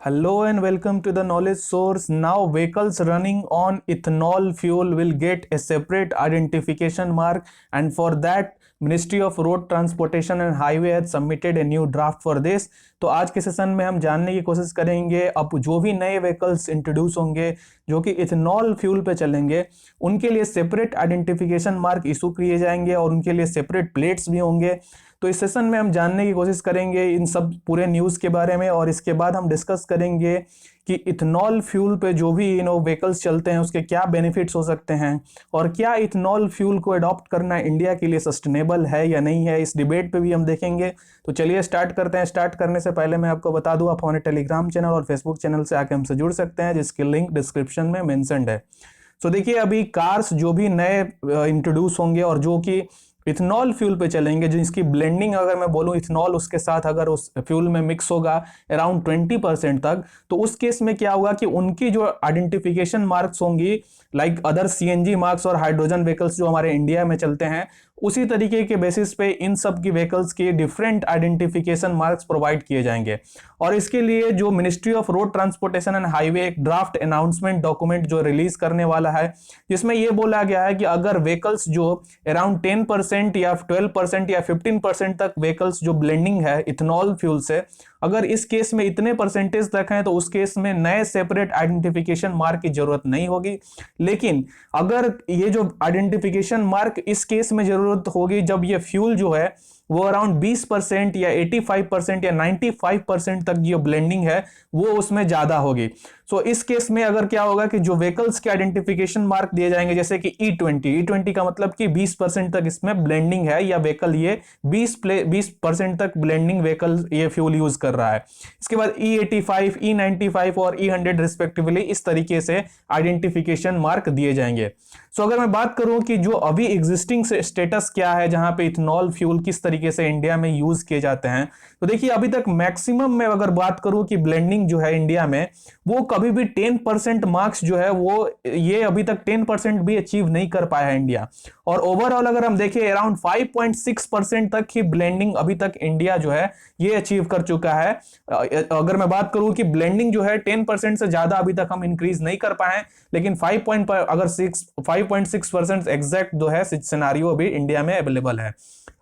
Hello and welcome to the knowledge source. Now vehicles running on ethanol fuel will get a separate identification mark, and for that Ministry of Road Transportation and Highway has submitted a new draft for this. तो आज के session में हम जानने की कोशिश करेंगे अब जो भी नए व्हीकल्स इंट्रोड्यूस होंगे जो कि इथेनॉल फ्यूल पे चलेंगे उनके लिए सेपरेट आइडेंटिफिकेशन मार्क इशू किए जाएंगे और उनके लिए सेपरेट प्लेट्स भी होंगे। तो इस सेशन में हम जानने की कोशिश करेंगे इन सब पूरे न्यूज़ के बारे में और इसके बाद हम डिस्कस करेंगे कि इथेनॉल फ्यूल पे जो भी व्हीकल्स चलते हैं उसके क्या बेनिफिट्स हो सकते हैं और क्या इथेनॉल फ्यूल को अडॉप्ट करना इंडिया के लिए सस्टेनेबल है या नहीं है, इस डिबेट पे भी हम देखेंगे। तो चलिए स्टार्ट करते हैं। स्टार्ट करने से पहले मैं आपको बता दूं आप हमारे टेलीग्राम चैनल और फेसबुक चैनल से आके हमसे जुड़ सकते हैं जिसकी लिंक डिस्क्रिप्शन में मेंशन्ड है। सो देखिए अभी कार्स जो भी नए इंट्रोड्यूस होंगे और जो कि इथेनॉल फ्यूल पे चलेंगे जिसकी ब्लेंडिंग अगर मैं बोलूं इथेनॉल उसके साथ अगर उस फ्यूल में मिक्स होगा अराउंड 20% तक, तो उस केस में क्या होगा कि उनकी जो आइडेंटिफिकेशन मार्क्स होंगी लाइक अदर सीएनजी मार्क्स और हाइड्रोजन व्हीकल्स जो हमारे इंडिया में चलते हैं उसी तरीके के बेसिस पे इन सब की व्हीकल्स के डिफरेंट आइडेंटिफिकेशन मार्क्स प्रोवाइड किए जाएंगे। और इसके लिए जो ministry of road transportation and highway एक ड्राफ्ट अनाउंसमेंट डॉक्यूमेंट जो रिलीज करने वाला है जिसमें यह बोला गया है कि अगर व्हीकल्स जो अराउंड 10% या 12% या 15% तक व्हीकल्स जो ब्लेंडिंग है इथेनॉल फ्यूल से, अगर इस केस में इतने परसेंटेज तक हैं तो उस केस में नए सेपरेट आइडेंटिफिकेशन मार्क की जरूरत नहीं होगी। लेकिन अगर ये जो आइडेंटिफिकेशन मार्क इस केस में जरूरत होगी जब ये फ्यूल जो है वो अराउंड 20% या 85% या 95% तक जो ब्लेंडिंग है वो उसमें ज्यादा होगी। सो इस केस में अगर क्या होगा कि जो व्हीकल्स के आइडेंटिफिकेशन मार्क दिए जाएंगे जैसे कि E20 का मतलब कि 20% तक इसमें ब्लेंडिंग है या व्हीकल ये 20% तक ब्लेंडिंग व्हीकल ये फ्यूल यूज कर रहा है। इसके बाद E85, E95 और E100 रिस्पेक्टिवली इस तरीके से आइडेंटिफिकेशन मार्क दिए जाएंगे। सो अगर मैं बात करूं कि जो अभी एग्जिस्टिंग स्टेटस क्या है जहां पे इथेनॉल फ्यूल किस तरीके से इंडिया में यूज किए जाते हैं, तो देखिए अभी तक मैक्सिमम में अगर बात करूं कि ब्लेंडिंग जो है इंडिया में वो कभी भी 10% मार्क्स जो है वो ये अभी तक 10% भी अचीव नहीं कर पाया है इंडिया। और ओवरऑल अगर हम देखें अराउंड 5.6% तक ही ब्लेंडिंग अभी तक इंडिया जो है ये अचीव कर चुका है। अगर मैं बात करूं कि ब्लेंडिंग जो है 10% से ज्यादा अभी तक हम इंक्रीज नहीं कर पाए, लेकिन 5.6% एग्जैक्ट जो है सिनेरियो अभी इंडिया में अवेलेबल है।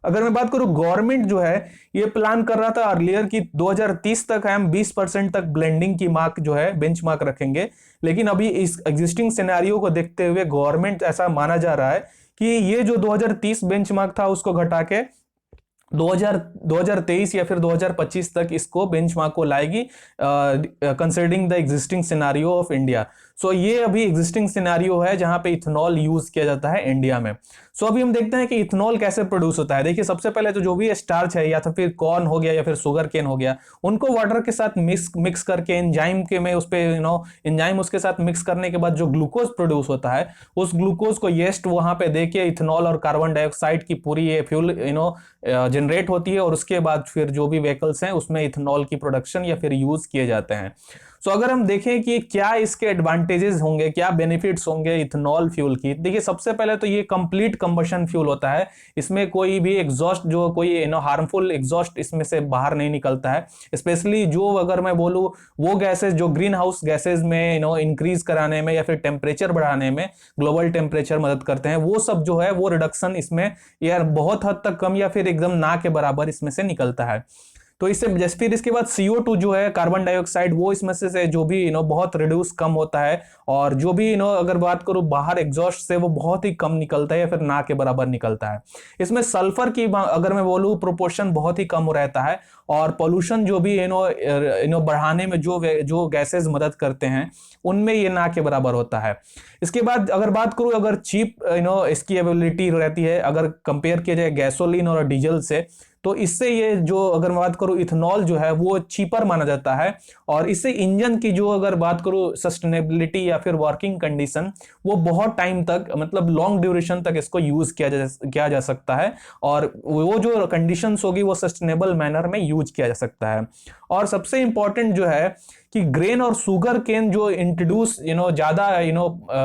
अगर मैं बात करूं गवर्नमेंट जो है ये प्लान कर रहा था अर्लियर कि 2030 तक हम 20% तक ब्लेंडिंग की मार्क जो है बेंच मार्क रखेंगे, लेकिन अभी इस एग्जिस्टिंग सिनेरियो को देखते हुए गवर्नमेंट ऐसा माना जा रहा है कि ये जो 2030 बेंच मार्क था उसको घटा के 2023 या फिर 2025 तक इसको बेंचमार्क को लाएगी considering the existing scenario of India. So ये अभी एग्जिस्टिंग सिनेरियो है जहां पे इथेनॉल यूज किया जाता है इंडिया में। सो अभी हम देखते हैं कि इथेनॉल कैसे प्रोड्यूस होता है। देखिए सबसे पहले तो जो भी स्टार्च है या तो फिर कॉर्न हो गया या फिर शुगर केन हो गया उनको वाटर के साथ मिक्स करके एंजाइम के में उस पे एंजाइम उसके साथ मिक्स करने के बाद जो ग्लूकोज प्रोड्यूस होता है उस ग्लूकोज को येस्ट वहां पे देके इथेनॉल और कार्बन डाइऑक्साइड की पूरी ये फ्यूल जनरेट होती है और उसके बाद फिर जो भी व्हीकल्स हैं उसमें इथेनॉल की प्रोडक्शन या फिर यूज किए जाते हैं। सो अगर हम देखें कि क्या इसके एडवांटेजेस होंगे, क्या बेनिफिट्स होंगे इथेनॉल फ्यूल की, देखिए सबसे पहले तो ये कंप्लीट कंबशन फ्यूल होता है। इसमें कोई भी एग्जॉस्ट जो कोई हार्मफुल एग्जॉस्ट इसमें से बाहर नहीं निकलता है। स्पेशली जो अगर मैं बोलूं वो गैसेस जो ग्रीन हाउस गैसेस में इंक्रीज कराने में या फिर टेम्परेचर बढ़ाने में ग्लोबल टेम्परेचर मदद करते हैं, वो सब जो है वो रिडक्शन इसमें यार बहुत हद तक कम या फिर एकदम ना के बराबर इसमें से निकलता है। तो इससे फिर इसके बाद CO2 जो है कार्बन डाइऑक्साइड वो इसमें से जो भी बहुत रिड्यूस कम होता है और जो भी अगर बात करूं बाहर एग्जॉस्ट से वो बहुत ही कम निकलता है या फिर ना के बराबर निकलता है। इसमें सल्फर की अगर मैं बोलूं प्रोपोर्शन बहुत ही कम रहता है और पोल्यूशन जो भी बढ़ाने में जो गैसेस मदद करते हैं उनमें ये ना के बराबर होता है। इसके बाद अगर बात करूं अगर चीप इसकी अवेलेबिलिटी रहती है अगर कंपेयर किया जाए गैसोलीन और डीजल से, तो इससे ये जो अगर मैं बात करूं इथेनॉल जो है वो चीपर माना जाता है और इससे इंजन की जो अगर बात करूं सस्टेनेबिलिटी या फिर वर्किंग कंडीशन वो बहुत टाइम तक मतलब लॉन्ग ड्यूरेशन तक इसको यूज किया जा सकता है और वो जो कंडीशंस होगी वो सस्टेनेबल मैनर में यूज किया जा सकता है। और सबसे इंपॉर्टेंट जो है कि ग्रेन और शुगर केन जो इंट्रोड्यूस ज्यादा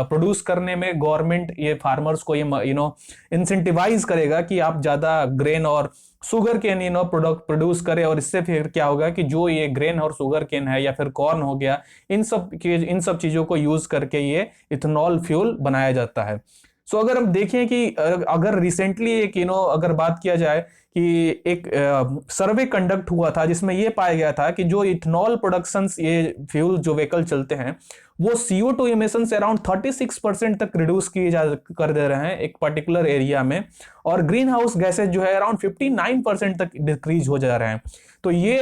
प्रोड्यूस करने में गवर्नमेंट ये फार्मर्स को ये इंसेंटिवाइज करेगा कि आप ज्यादा ग्रेन और शुगर केन प्रोडक्ट प्रोड्यूस करें, और इससे फिर क्या होगा कि जो ये ग्रेन और शुगर केन है या फिर कॉर्न हो गया, इन सब चीजों को यूज करके ये इथेनॉल फ्यूल बनाया जाता है। सो अगर हम देखें कि अगर रिसेंटली एक अगर बात किया जाए कि एक सर्वे कंडक्ट हुआ था जिसमें यह पाया गया था कि जो इथेनॉल प्रोडक्शन ये फ्यूल जो व्हीकल चलते हैं वो CO2 इमिशन से अराउंड 36% तक रिड्यूस किए जा कर दे रहे हैं एक पर्टिकुलर एरिया में, और ग्रीन हाउस गैसेज जो है अराउंड 59% तक डिक्रीज हो जा रहे हैं। तो ये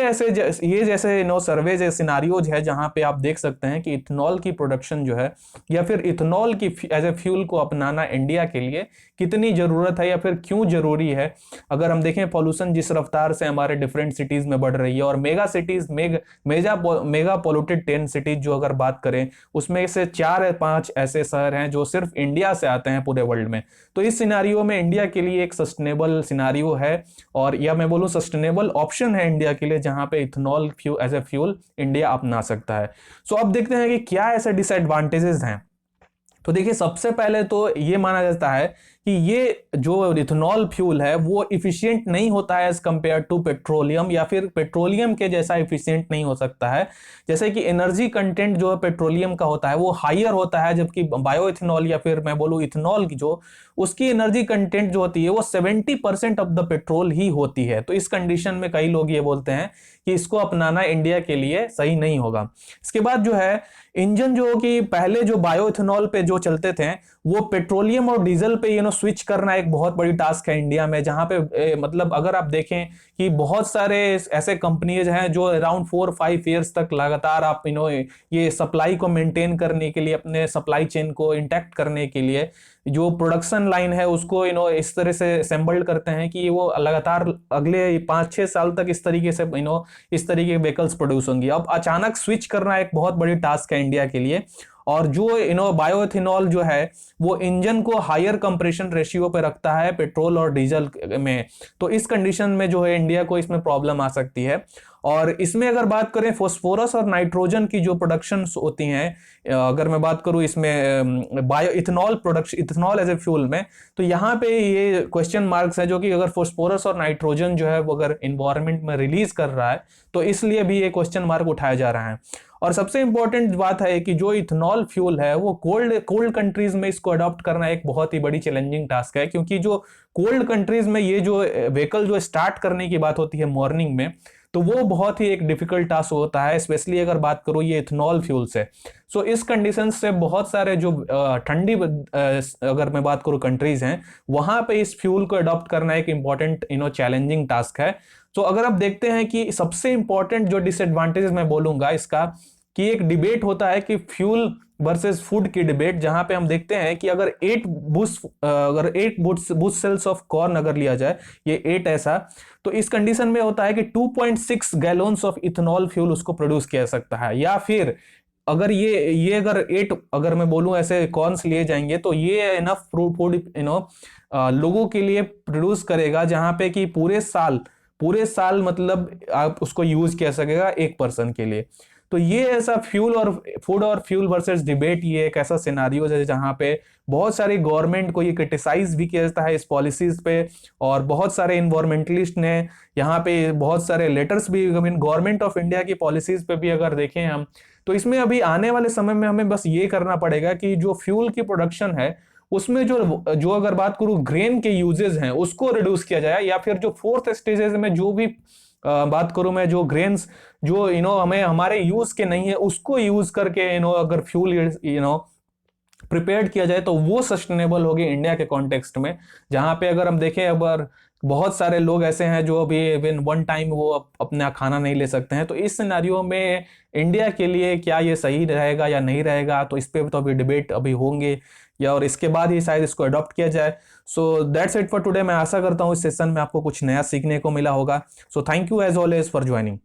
जैसे सर्वे जैसे सिनारियोज है जहां पे आप देख सकते हैं कि इथेनॉल की प्रोडक्शन जो है या फिर इथेनॉल की एज ए फ्यूल को अपनाना इंडिया के लिए कितनी जरूरत है या फिर क्यों जरूरी है। अगर हम देखें पॉल्यूशन जिस रफ्तार से हमारे डिफरेंट सिटीज में बढ़ रही है, और mega cities mega polluted 10 cities जो अगर बात करें उसमें से 4 या 5 ऐसे शहर हैं जो सिर्फ इंडिया से आते हैं पूरे वर्ल्ड में। तो इस सिनारियो में इंडिया के लिए एक सस्टेनेबल सिनारियो है, और या मैं बोलूं सस्टेनेबल ऑप्शन है इंडिया के लिए जहां पे ethanol fuel as a fuel India अपना सकता है। सो अब देखते हैं कि क्या ऐसे डिसएडवांटेजेस हैं। तो देखिए सबसे पहले तो ये माना जाता है कि ये जो इथेनॉल फ्यूल है वो इफिशिएंट नहीं होता है एज कंपेयर टू पेट्रोलियम, या फिर पेट्रोलियम के जैसा इफिशिएंट नहीं हो सकता है। जैसे कि एनर्जी कंटेंट जो है पेट्रोलियम का होता है वो हाईयर होता है, जबकि बायो इथेनॉल या फिर मैं बोलूँ इथेनॉल की जो उसकी एनर्जी कंटेंट जो होती है वो 70% ऑफ द पेट्रोल ही होती है। तो इस कंडीशन में कई लोग ये बोलते हैं कि इसको अपनाना इंडिया के लिए सही नहीं होगा। इसके बाद जो है इंजन जो कि पहले जो बायो इथेनॉल पे जो चलते थे वो पेट्रोलियम और डीजल पे स्विच करना एक बहुत बड़ी टास्क है इंडिया में, जहां पे मतलब अगर आप देखें कि बहुत सारे ऐसे कंपनीज हैं जो अराउंड 4-5 ईयर्स तक लगातार आप ये सप्लाई को मेंटेन करने के लिए, अपने सप्लाई चेन को इंटैक्ट करने के लिए जो प्रोडक्शन लाइन है उसको इस तरह से असेंबल्ड करते हैं कि वो लगातार अगले 5-6 साल तक इस तरीके से इस तरीके के व्हीकल्स प्रोड्यूस होंगी। अब अचानक स्विच करना एक बहुत बड़ी टास्क है इंडिया के लिए, और जो बायोइथेनॉल जो है वो इंजन को हायर कंप्रेशन रेशियो पे रखता है पेट्रोल और डीजल में। तो इस कंडीशन में जो है इंडिया को इसमें प्रॉब्लम आ सकती है। और इसमें अगर बात करें फास्फोरस और नाइट्रोजन की जो प्रोडक्शन होती हैं, अगर मैं बात करूं इसमें bio ethanol production ethanol as a fuel में, तो यहाँ पे ये क्वेश्चन मार्क्स है जो कि अगर फास्फोरस और नाइट्रोजन जो है वो अगर इन्वायरमेंट में रिलीज कर रहा है तो इसलिए भी ये क्वेश्चन मार्क उठाया जा रहा है। और सबसे इंपॉर्टेंट बात है कि जो इथेनॉल फ्यूल है वो कोल्ड कंट्रीज में इसको अडॉप्ट करना एक बहुत ही बड़ी चैलेंजिंग टास्क है, क्योंकि जो कोल्ड कंट्रीज में ये जो व्हीकल जो स्टार्ट करने की बात होती है मॉर्निंग में, तो वो बहुत ही एक डिफिकल्ट टास्क होता है, स्पेशली अगर बात करूं ये इथेनॉल फ्यूल से। सो इस कंडीशन से बहुत सारे जो ठंडी अगर मैं बात करूं कंट्रीज हैं वहां पे इस फ्यूल को अडॉप्ट करना एक इंपॉर्टेंट चैलेंजिंग टास्क है। तो अगर आप देखते हैं कि सबसे इंपॉर्टेंट जो डिसएडवांटेजेस मैं बोलूंगा इसका, कि एक डिबेट होता है कि फ्यूल वर्सेस फूड की डिबेट, जहां पे हम देखते हैं कि अगर 8 बुश सेल्स ऑफ कॉर्न अगर लिया जाए, ये 8 ऐसा, तो इस कंडीशन में होता है कि 2.6 गैलन्स ऑफ इथेनॉल फ्यूल उसको प्रोड्यूस किया जा सकता है। या फिर अगर ये अगर 8 अगर मैं बोलूं ऐसे कॉर्न्स लिए जाएंगे तो ये इनफ फूड लोगों के लिए प्रोड्यूस करेगा, जहां पे कि पूरे साल मतलब आप उसको यूज किया सकेगा एक पर्सन के लिए। तो ये ऐसा फ्यूल और फूड और फ्यूल वर्सेस डिबेट, ये एक ऐसा सिनारियो है जहां पे बहुत सारी गवर्नमेंट को ये क्रिटिसाइज भी किया जाता है इस पॉलिसीज पे, और बहुत सारे इन्वायरमेंटलिस्ट ने यहाँ पे बहुत सारे लेटर्स भी गवर्नमेंट ऑफ इंडिया की पॉलिसीज पे भी अगर देखें हम, तो इसमें अभी आने वाले समय में हमें बस ये करना पड़ेगा कि जो फ्यूल की प्रोडक्शन है उसमें जो अगर बात करूं ग्रेन के यूजेस हैं उसको रिड्यूस किया जाए, या फिर जो फोर्थ स्टेजेस में जो भी बात करूं मैं जो ग्रेन्स जो हमें हमारे यूज के नहीं है उसको यूज करके अगर फ्यूल प्रिपेयर्ड किया जाए तो वो सस्टेनेबल होगी इंडिया के कॉन्टेक्स्ट में। जहां पे अगर हम देखें अगर बहुत सारे लोग ऐसे हैं जो अभी इवन वन टाइम वो अपना खाना नहीं ले सकते हैं, तो इस सिनेरियो में इंडिया के लिए क्या ये सही रहेगा या नहीं रहेगा, तो इस पे तो अभी डिबेट अभी होंगे, या और इसके बाद ही शायद इसको अडॉप्ट किया जाए। So that's it for today. मैं आशा करता हूँ इस सेशन में आपको कुछ नया सीखने को मिला होगा। So thank you as always for joining.